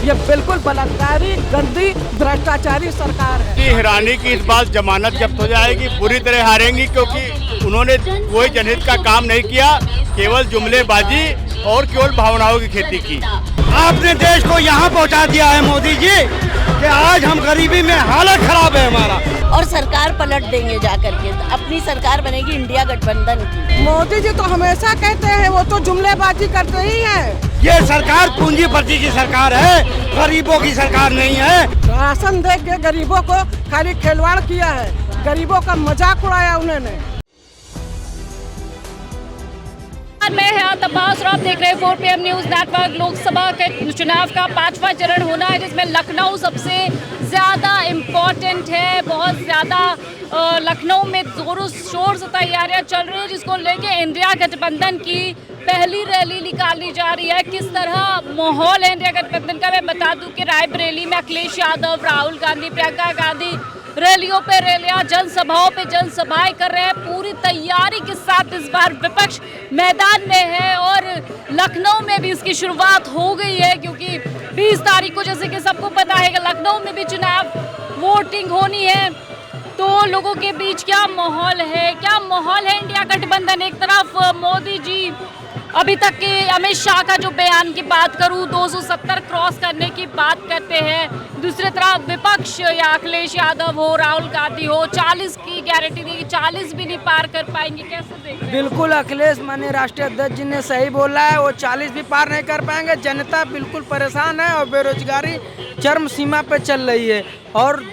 ये बिल्कुल बलात्कारी, गंदी, भ्रष्टाचारी सरकार है। हिरानी की इस बार जमानत जब्त हो जाएगी, पूरी तरह हारेंगी, क्योंकि उन्होंने कोई जनहित का काम नहीं किया, केवल जुमलेबाजी और केवल भावनाओं की खेती की। आपने देश को यहाँ पहुँचा दिया है मोदी जी कि आज हम गरीबी में हालत खराब है हमारा। और सरकार पलट देंगे जाकर के, अपनी सरकार बनेगी इंडिया गठबंधन की। मोदी जी तो हमेशा कहते हैं, वो तो जुमलेबाजी करते ही हैं। ये सरकार पूंजीपति की सरकार है, गरीबों की सरकार नहीं है। राशन दे के गरीबों को खाली खिलवाड़ किया है, गरीबों का मजाक उड़ाया उन्होंने। मैं तब्बास और आप देख रहे हैं 4 PM न्यूज़ नेटवर्क। लोकसभा के चुनाव का 5वां चरण होना है, जिसमें लखनऊ सबसे ज़्यादा इम्पोर्टेंट है। बहुत ज़्यादा लखनऊ में जोरों शोर से तैयारियां चल रही है, जिसको लेके इंडिया गठबंधन की पहली रैली निकाली जा रही है। किस तरह माहौल है इंडिया गठबंधन का, मैं बता दूं कि रायबरेली में अखिलेश यादव, राहुल गांधी, प्रियंका गांधी रैलियों पे रैलियां, जनसभाओं पे जनसभाएं कर रहे हैं। पूरी तैयारी के साथ इस बार विपक्ष मैदान में है और लखनऊ में भी इसकी शुरुआत हो गई है, क्योंकि 20 तारीख को, जैसे कि सबको पता है कि लखनऊ में भी चुनाव वोटिंग होनी है। तो लोगों के बीच क्या माहौल है, क्या माहौल है इंडिया गठबंधन? एक तरफ मोदी जी, अभी तक के अमित शाह का जो बयान की बात करूं, 270 क्रॉस करने की बात करते हैं। दूसरी तरफ विपक्ष, या अखिलेश यादव हो, राहुल गांधी हो, 40 की गारंटी दी, 40 भी नहीं पार कर पाएंगे। कैसे देखते हैं? बिल्कुल अखिलेश माननीय राष्ट्रीय अध्यक्ष जी ने सही बोला है, वो 40 भी पार नहीं कर पाएंगे। जनता बिल्कुल परेशान है और बेरोजगारी चरम सीमा पे चल रही है। और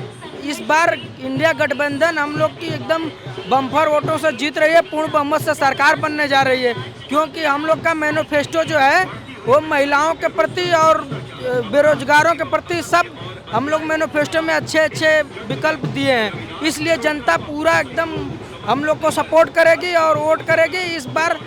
इस बार इंडिया गठबंधन हम लोग की एकदम बम्पर वोटों से जीत रही है, पूर्ण बहुमत से सरकार बनने जा रही है, क्योंकि हम लोग का मैनिफेस्टो जो है वो महिलाओं के प्रति और बेरोजगारों के प्रति सब हम लोग मैनिफेस्टो में अच्छे अच्छे विकल्प दिए हैं। इसलिए जनता पूरा एकदम हम लोग को सपोर्ट करेगी और वोट करेगी। इस बार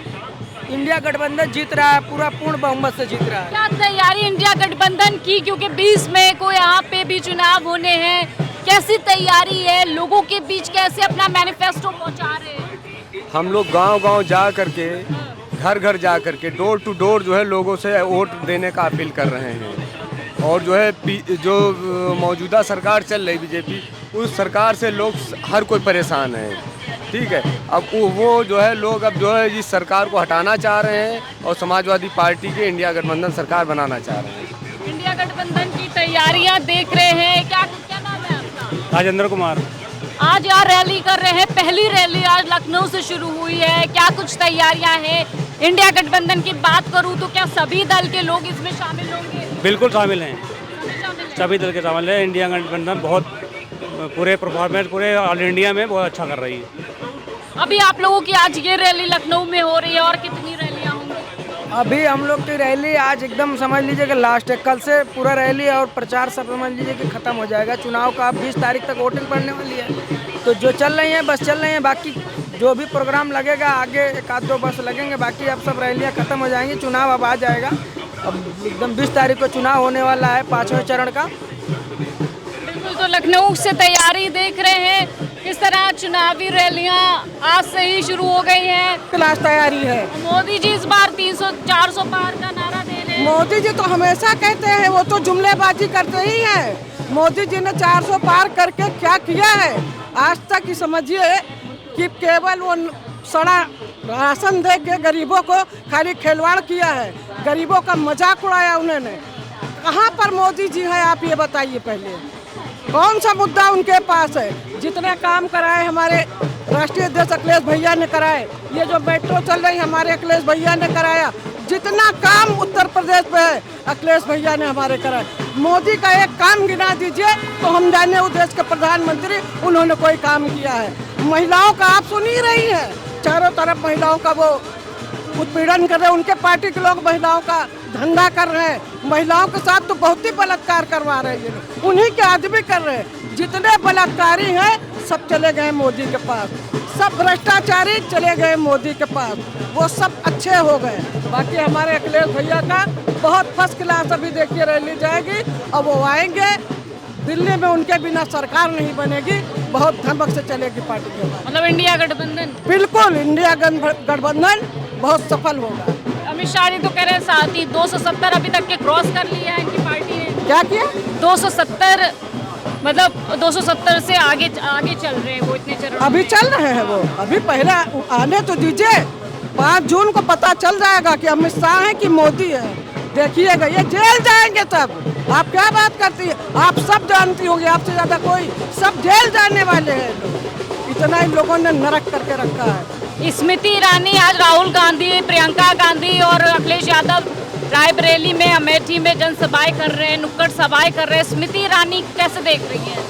इंडिया गठबंधन जीत रहा है, पूरा पूर्ण बहुमत से जीत रहा है। क्या तैयारी इंडिया गठबंधन की, क्योंकि 20 मई को यहाँ पे भी चुनाव होने हैं, कैसी तैयारी है? लोगों के बीच कैसे अपना मैनिफेस्टो पहुँचा रहे हैं? हम लोग गांव-गांव जा करके, घर घर जा करके, डोर टू डोर जो है लोगों से वोट देने का अपील कर रहे हैं। और जो है जो मौजूदा सरकार चल रही बीजेपी, उस सरकार से लोग हर कोई परेशान है, ठीक है। अब वो जो है लोग अब जो है इस सरकार को हटाना चाह रहे हैं और समाजवादी पार्टी के इंडिया गठबंधन सरकार बनाना चाह रहे हैं। इंडिया गठबंधन की तैयारियां देख रहे हैं, क्या नाम है आपका? राजेंद्र कुमार। आज यहाँ रैली कर रहे हैं, पहली रैली आज लखनऊ से शुरू हुई है, क्या कुछ तैयारियां हैं? इंडिया गठबंधन की बात करूं तो क्या सभी दल के लोग इसमें शामिल होंगे? बिल्कुल शामिल हैं, सभी दल के शामिल है। इंडिया गठबंधन बहुत पूरे परफॉर्मेंस पूरे ऑल इंडिया में बहुत अच्छा कर रही है। अभी आप लोगों की आज ये रैली लखनऊ में हो रही है, और कितनी रैलियां होंगी? अभी हम लोग की रैली आज एकदम समझ लीजिए कि लास्ट है। कल से पूरा रैली और प्रचार सब समझ लीजिए कि ख़त्म हो जाएगा। चुनाव का 20 तारीख तक वोटिंग पड़ने वाली है, तो जो चल रही हैं बस चल रही हैं। बाकी जो भी प्रोग्राम लगेगा आगे 1-2 बस लगेंगे, बाकी अब सब रैलियाँ ख़त्म हो जाएंगी। चुनाव अब आ जाएगा, अब एकदम 20 तारीख को चुनाव होने वाला है 5वें चरण का। बिल्कुल, तो लखनऊ से तैयारी देख रहे हैं, किस तरह चुनावी रैलियां आज से ही शुरू हो गई हैं। क्लास तैयारी है। मोदी जी इस बार 300-400 पार का नारा दे रहे हैं। मोदी जी तो हमेशा कहते हैं, वो तो जुमलेबाजी करते ही हैं। मोदी जी ने 400 पार करके क्या किया है आज तक ही समझिए कि केवल वो सड़ा राशन दे के गरीबों को खाली खिलवाड़ किया है, गरीबों का मजाक उड़ाया उन्होंने। कहाँ पर मोदी जी हैं आप ये बताइए पहले, कौन सा मुद्दा उनके पास है? जितने काम कराए हमारे राष्ट्रीय अध्यक्ष अखिलेश भैया ने कराए, ये जो मेट्रो चल रही हमारे अखिलेश भैया ने कराया। जितना काम उत्तर प्रदेश में है अखिलेश भैया ने हमारे कराए। मोदी का एक काम गिना दीजिए तो हम जाने उस देश के प्रधानमंत्री, उन्होंने कोई काम किया है? महिलाओं का आप सुन ही रही हैं, चारों तरफ महिलाओं का वो उत्पीड़न कर रहे हैं। उनके पार्टी के लोग महिलाओं का धंधा कर रहे हैं, महिलाओं के साथ तो बहुत ही बलात्कार करवा रहे हैं, उन्हीं के आदमी कर रहे हैं। जितने बलात्कारी हैं सब चले गए मोदी के पास, सब भ्रष्टाचारी चले गए मोदी के पास, वो सब अच्छे हो गए। बाकी हमारे अखिलेश भैया का बहुत फर्स्ट क्लास अभी देखिए रैली जाएगी और वो आएंगे। दिल्ली में उनके बिना सरकार नहीं बनेगी, बहुत धमक से चलेगी पार्टी के बाद। मतलब इंडिया गठबंधन, बिल्कुल इंडिया गठबंधन बहुत सफल होगा। अमित शाह जी तो कह रहे हैं साथ ही 270 अभी तक के क्रॉस कर लिए हैं इनकी पार्टी ने। क्या किया? 270 मतलब 270 से आगे चल रहे हैं वो इतने चरण। अभी चल रहे हैं वो, अभी पहले आने तो दीजिए। 5 जून को पता चल जाएगा कि अमित शाह है कि मोदी है। देखिएगा, ये जेल जाएंगे तब। आप क्या बात करती है? आप सब जानती होंगी, आपसे ज्यादा कोई। सब जेल जाने वाले हैं लोग। इतना इन लोगों ने नरक करके रखा है। स्मृति ईरानी आज राहुल गांधी, प्रियंका गांधी और अखिलेश यादव रायबरेली में, अमेठी में जनसभाएं कर रहे हैं, नुक्कड़ सभाएं कर रहे हैं। स्मृति ईरानी कैसे देख रही हैं?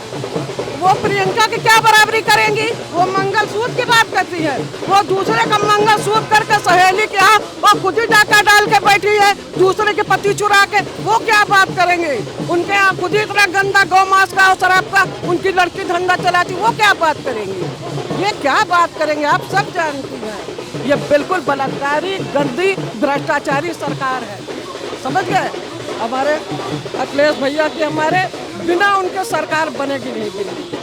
वो प्रियंका की क्या बराबरी करेंगी? वो मंगलसूत्र की बात करती है। वो दूसरे का मंगलसूत्र करके सहेली के यहाँ वो खुद ही डाका डाल के बैठी है, दूसरे के पति चुरा के। वो क्या बात करेंगे? उनके यहाँ खुद ही इतना गंदा गौ मांस का और शराब का उनकी लड़की धंधा चलाती, वो क्या बात करेंगी? ये क्या बात करेंगे? आप सब जानती हैं। ये बिल्कुल बलात्कारी, गंदी, भ्रष्टाचारी सरकार है। समझ गए? हमारे अखिलेश भैया की हमारे बिना उनके सरकार बनेगी नहीं।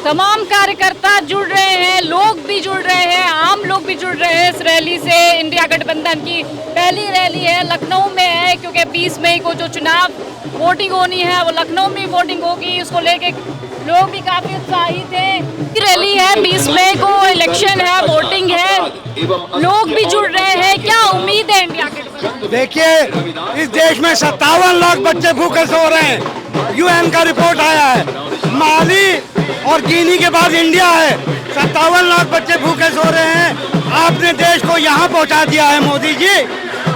तमाम कार्यकर्ता जुड़ रहे हैं, लोग भी जुड़ रहे हैं, आम लोग भी जुड़ रहे हैं इस रैली से। इंडिया गठबंधन की पहली रैली है, लखनऊ में है, क्योंकि 20 मई को जो चुनाव वोटिंग होनी है वो लखनऊ में वोटिंग होगी। उसको लेके लोग भी काफी उत्साहित हैं। रैली है, 20 मई को इलेक्शन है, वोटिंग है, लोग भी जुड़ रहे हैं। क्या उम्मीद है इंडिया गठबंधन? देखिए, इस देश में 57 लाख बच्चे भूखे सो रहे हैं। यूएन का रिपोर्ट आया है। माली और गिनी के बाद इंडिया है। 57 लाख बच्चे भूखे सो रहे हैं। आपने देश को यहाँ पहुँचा दिया है मोदी जी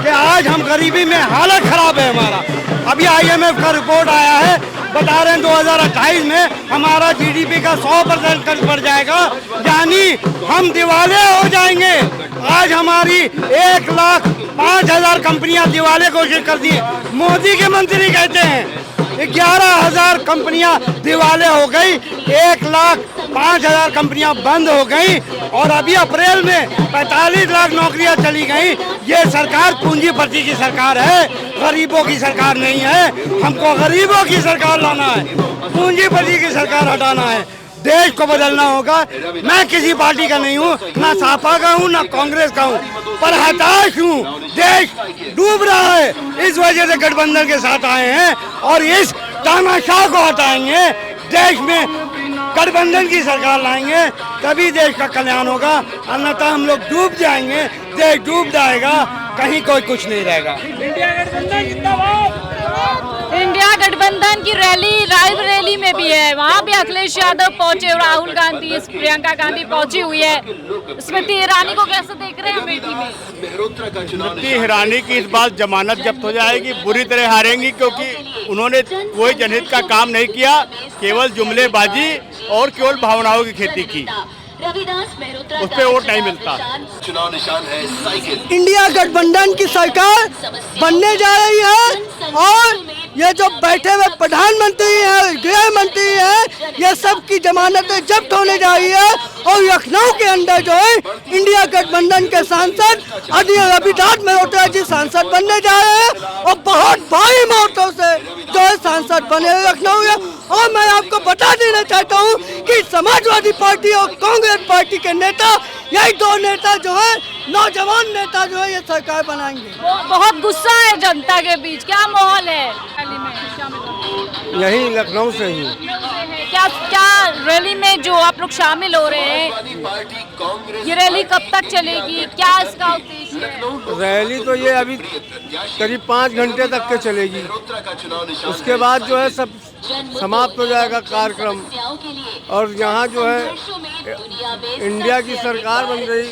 कि आज हम गरीबी में हालत खराब है हमारा। अभी IMF का रिपोर्ट आया है, बता रहे हैं 2028 में हमारा GDP का 100% कर्ज बढ़ जाएगा, यानी हम दिवाले हो जाएंगे। आज हमारी 1,05,000 कंपनियां दिवाले घोषित कर दी। मोदी के मंत्री कहते हैं 11,000 कंपनियां दिवाले हो गई, 1,05,000 कंपनियां बंद हो गई और अभी अप्रैल में 45 लाख नौकरियां चली गई। ये सरकार पूंजीपति की सरकार है, गरीबों की सरकार नहीं है। हमको गरीबों की सरकार लाना है, पूंजीपति की सरकार हटाना है, देश को बदलना होगा। मैं किसी पार्टी का नहीं हूँ, ना सपा का हूँ ना कांग्रेस का हूँ, पर हताश हूँ। देश डूब रहा है, इस वजह से गठबंधन के साथ आए हैं और इस तानाशाह को हटाएंगे। देश में गठबंधन की सरकार लाएंगे, तभी देश का कल्याण होगा, अन्यथा हम लोग डूब जाएंगे, देश डूब जाएगा, कहीं कोई कुछ नहीं रहेगा। इंडिया गठबंधन की रैली रायबरेली में भी है, वहाँ भी अखिलेश यादव पहुंचे, राहुल गांधी, प्रियंका गांधी पहुंची हुई है। स्मृति ईरानी को कैसे देख रहे हैं अमेठी में? स्मृति ईरानी की इस बार जमानत जब्त हो जाएगी, बुरी तरह हारेंगी, क्योंकि उन्होंने कोई जनहित का काम नहीं किया, केवल जुमलेबाजी और केवल भावनाओं की खेती की। उस पे वोट नहीं मिलता। चुनाव निशान है साइकिल। इंडिया गठबंधन की सरकार बनने जा रही है और ये जो बैठे हुए प्रधानमंत्री है, गृह मंत्री है, ये सब की जमानतें जब्त होने जा रही है और लखनऊ के अंदर जो है इंडिया गठबंधन के सांसद आदरणीय रविदास मल्होत्रा जी सांसद बनने जा रहे हैं और बहुत भारी मतों से जो है सांसद बने लखनऊ में। और मैं आपको बता देना चाहता हूँ कि समाजवादी पार्टी और कांग्रेस पार्टी के नेता, यही 2 नेता जो है, नौजवान नेता जो है, ये सरकार बनाएंगे। बहुत गुस्सा है जनता के बीच, क्या माहौल है रैली में? यही लखनऊ से ही। क्या रैली में जो आप लोग शामिल हो रहे हैं, ये रैली कब तक चलेगी, क्या इसका उद्देश्य है? रैली तो ये अभी करीब 5 घंटे तक के चलेगी, उसके बाद जो है सब समाप्त हो जाएगा कार्यक्रम। और यहाँ जो है इंडिया की सरकार बन रही,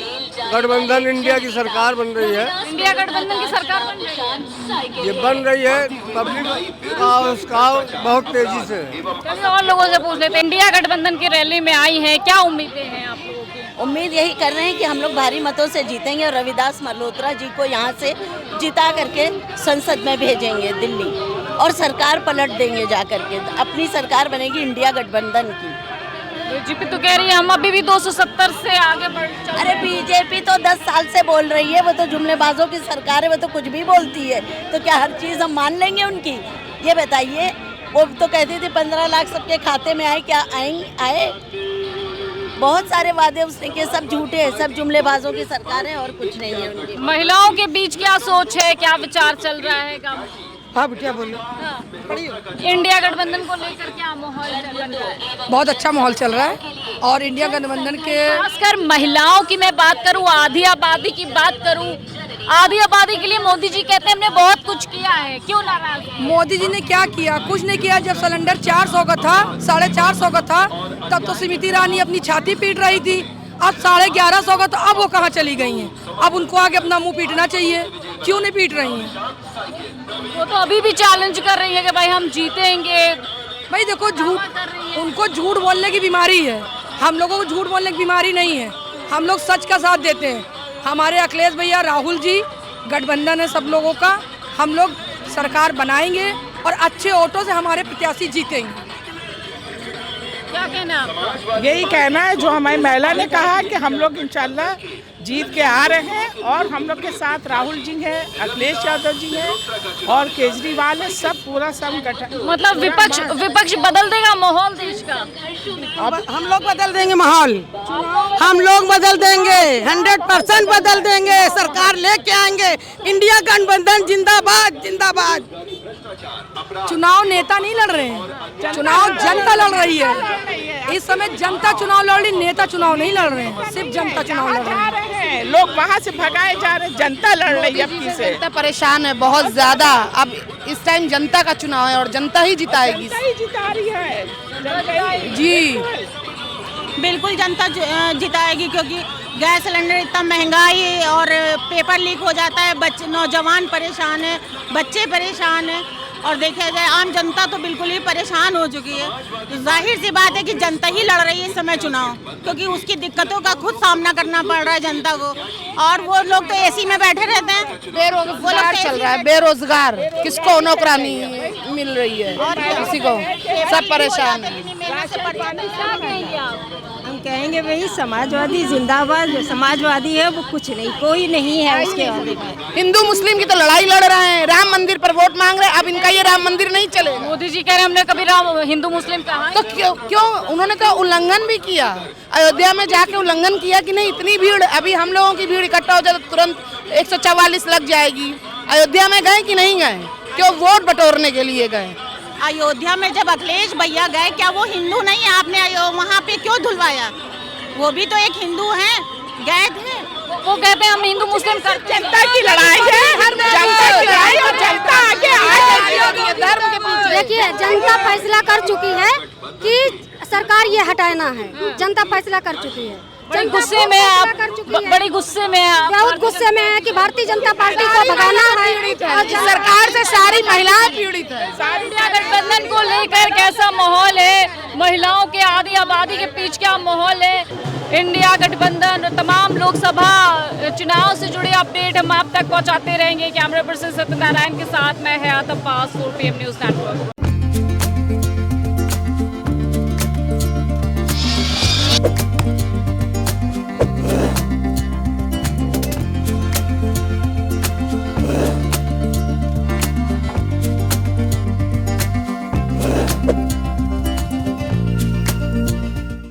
गठबंधन इंडिया की सरकार बन रही है। इंडिया गठबंधन की सरकार बन रही है, ये बन रही है, पब्लिक का उसका बहुत तेजी से। चलिए और लोगों से पूछ लेते हैं। इंडिया गठबंधन की रैली में आई हैं, क्या उम्मीदें हैं आप लोगों की? उम्मीद यही कर रहे हैं कि हम लोग भारी मतों से जीतेंगे और रविदास मल्होत्रा जी को यहाँ से जिता करके संसद में भेजेंगे दिल्ली और सरकार पलट देंगे जा करके। अपनी सरकार बनेगी इंडिया गठबंधन की। बीजेपी तो कह रही है हम अभी भी 270 से आगे बढ़। अरे बीजेपी तो 10 साल से बोल रही है, वो तो जुमलेबाजों की सरकार है, वो तो कुछ भी बोलती है। तो क्या हर चीज़ हम मान लेंगे उनकी? ये बताइए, वो तो कहती थी 15 लाख सबके खाते में आए, क्या आए? बहुत सारे वादे उसने किए, सब झूठे हैं, सब जुमलेबाजों की सरकार है और कुछ नहीं है उनकी। महिलाओं के बीच क्या सोच है, क्या विचार चल रहा है गाँव? हाँ बिटिया बोलो। इंडिया गठबंधन को लेकर क्या माहौल चल रहा है? बहुत अच्छा माहौल चल रहा है और इंडिया गठबंधन के खासकर महिलाओं की मैं बात करूं, आधी आबादी की बात करूं, आधी आबादी के लिए मोदी जी कहते हैं हमने बहुत कुछ किया है, क्यों नाराज हैं? मोदी जी ने क्या किया? कुछ नहीं किया। जब सिलेंडर 400 का था, 450 का था, तब तो स्मृति ईरानी अपनी छाती पीट रही थी। अब 1150 का, तो अब वो कहाँ चली गई हैं? अब उनको आगे अपना मुंह पीटना चाहिए। क्यों नहीं पीट रही हैं? वो तो अभी भी चैलेंज कर रही है कि भाई हम जीतेंगे। भाई देखो, झूठ, उनको झूठ बोलने की बीमारी है। हम लोगों को झूठ बोलने की बीमारी नहीं है। हम लोग सच का साथ देते हैं। हमारे अखिलेश भैया, राहुल जी, गठबंधन है सब लोगों का। हम लोग सरकार बनाएंगे और अच्छे वोटों से हमारे प्रत्याशी जीतेंगे। क्या कहना है? यही कहना है जो हमारी महिला ने कहा कि हम लोग इंशाल्लाह जीत के आ रहे हैं और हम लोग के साथ राहुल जी हैं, अखिलेश यादव जी हैं और केजरीवाल है, सब पूरा संगठन। मतलब विपक्ष बदल देगा माहौल देश का। अब हम लोग बदल देंगे माहौल, हम लोग बदल देंगे, 100% बदल देंगे। सरकार लेके आएंगे। इंडिया गठबंधन जिंदाबाद, जिंदाबाद। चुनाव नेता नहीं लड़ रहे हैं, चुनाव जनता लड़ रही है। इस समय जनता चुनाव लड़ रही, नेता चुनाव नहीं लड़ रहे हैं, सिर्फ जनता चुनाव लड़ रहे हैं। लोग वहाँ से भगाए जा रहे हैं, जनता लड़ रही है अपनी से। जनता परेशान है बहुत ज्यादा। अब इस टाइम जनता का चुनाव है और जनता ही जिताएगी। जनता ही जिता रही है जी, बिल्कुल जनता जिताएगी, क्योंकि गैस सिलेंडर इतना महंगाई और पेपर लीक हो जाता है, बच्चे नौजवान परेशान है, बच्चे परेशान है और देखा जाए आम जनता तो बिल्कुल ही परेशान हो चुकी है। तो जाहिर सी बात है कि जनता ही लड़ रही है इस समय चुनाव, क्योंकि उसकी दिक्कतों का खुद सामना करना पड़ रहा है जनता को। और वो लोग तो एसी में बैठे रहते हैं, बेरोजगार चल रहा है, बेरोजगार, किसको नौकरानी मिल रही है, किसी को, सब परेशान है। हम कहेंगे भाई समाजवादी जिंदाबाद। जो समाजवादी है वो कुछ नहीं, कोई नहीं है उसके आगे। हिंदू मुस्लिम की तो लड़ाई लड़ रहे हैं, राम मंदिर पर वोट मांग रहे हैं। अब इनका ये राम मंदिर नहीं चले। मोदी जी कह रहे हैं हमने कभी हिंदू मुस्लिम कहा तो क्यों उन्होंने तो उल्लंघन भी किया। अयोध्या में जाके उल्लंघन किया कि नहीं? इतनी भीड़, अभी हम लोगों की भीड़ इकट्ठा हो जाए तो तुरंत 144 लग जाएगी। अयोध्या में गए कि नहीं गए? क्यों? वोट बटोरने के लिए गए। अयोध्या में जब अखिलेश भैया गए, क्या वो हिंदू नहीं है? आपने वहाँ पे क्यों धुलवाया? वो भी तो एक हिंदू हैं, गए थे। वो कहते हैं हम हिंदू मुस्लिम करते हैं। जनता की लड़ाई है, जनता की लड़ाई और जनता आगे आ धर्म के पीछे। देखिए, जनता फैसला कर चुकी है कि सरकार ये हटाना है। जनता फैसला कर चुकी है। बड़ी गुस्से में है आप, बड़ी गुस्से में है आप। बहुत गुस्से में है कि भारतीय जनता पार्टी को भगाना है और सरकार से सारी महिलाएं पीड़ित है। इंडिया गठबंधन को लेकर कैसा माहौल है? महिलाओं के आधी आबादी के बीच क्या माहौल है? इंडिया गठबंधन तमाम लोकसभा चुनाव से जुड़े अपडेट हम आप तक पहुंचाते रहेंगे। कैमरा पर्सन सत्यनारायण के साथ मैं हयात अब्बास, 4 PM न्यूज़ नेटवर्क।